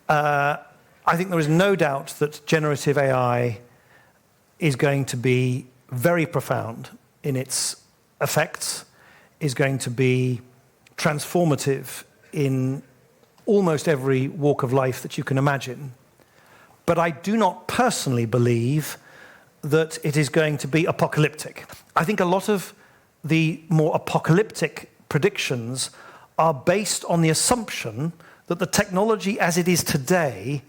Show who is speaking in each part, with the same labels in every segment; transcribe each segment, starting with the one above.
Speaker 1: I think there is no doubt that generative AI is going to be very profound in its effects, is going to be transformative in almost every walk of life that you can imagine. But I do not personally believe that it is going to be apocalyptic. I think a lot of the more apocalyptic predictions are based on the assumption that the technology as it is today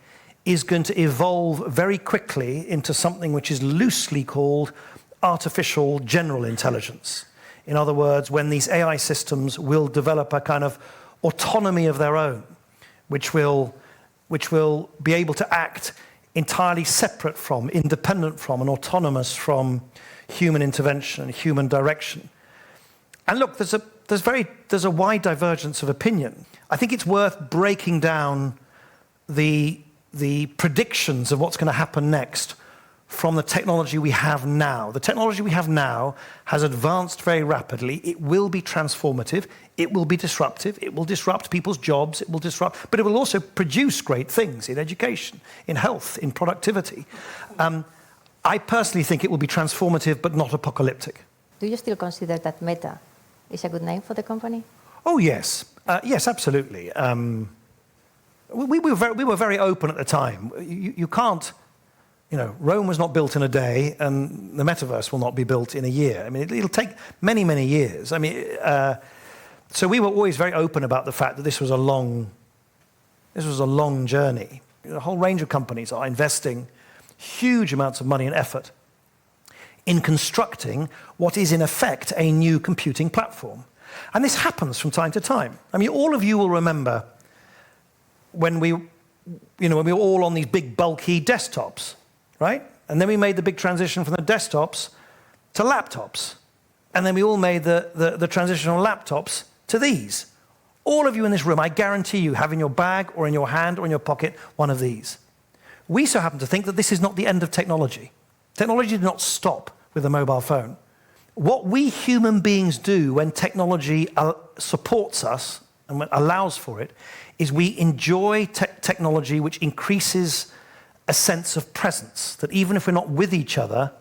Speaker 1: is going to evolve very quickly into something which is loosely called artificial general intelligence. In other words, when these AI systems will develop a kind of autonomy of their own, which will be able to act entirely separate from, independent from, and autonomous from human intervention and human direction. And look, there's a wide divergence of opinion. I think it's worth breaking down the predictions of what's going to happen next from the technology we have now. The technology we have now has advanced very rapidly. It will be transformative. It will be disruptive. It will disrupt people's jobs. It will disrupt, but it will also produce great things in education, in health, in productivity. I personally think it will be transformative, but not apocalyptic.
Speaker 2: Do you still consider that Meta is a good name for the company?
Speaker 1: Oh, yes. Yes, absolutely. We were very open at the time. You can't, Rome was not built in a day, and the metaverse will not be built in a year. I mean, it'll take many, many years. I mean, so we were always very open about the fact that this was a long journey. A whole range of companies are investing huge amounts of money and effort in constructing what is in effect a new computing platform. And this happens from time to time. I mean, all of you will remember when we were all on these big bulky desktops, right? And then we made the big transition from the desktops to laptops. And then we all made the transition from laptops to these. All of you in this room, I guarantee you, have in your bag or in your hand or in your pocket one of these. We so happen to think that this is not the end of technology. Technology did not stop with the mobile phone. What we human beings do when technology supports us and allows for it is we enjoy technology which increases a sense of presence, that even if we're not with each other,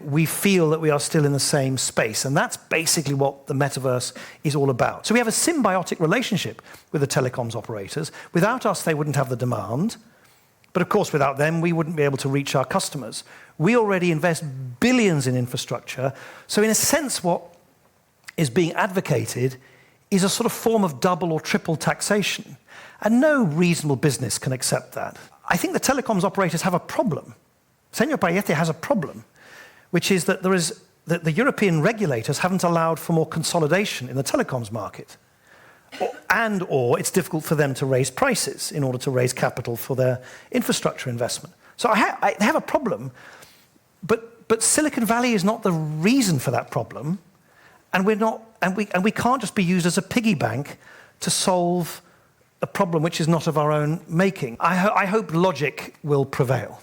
Speaker 1: we feel that we are still in the same space. And that's basically what the metaverse is all about. So we have a symbiotic relationship with the telecoms operators. Without us, they wouldn't have the demand. But of course, without them, we wouldn't be able to reach our customers. We already invest billions in infrastructure. So in a sense, what is being advocated is a sort of form of double or triple taxation. And no reasonable business can accept that. I think the telecoms operators have a problem. Señor Payete has a problem, which is that the European regulators haven't allowed for more consolidation in the telecoms market. Or it's difficult for them to raise prices in order to raise capital for their infrastructure investment. So I have a problem, but Silicon Valley is not the reason for that problem, and we can't just be used as a piggy bank to solve a problem which is not of our own making. I hope logic will prevail.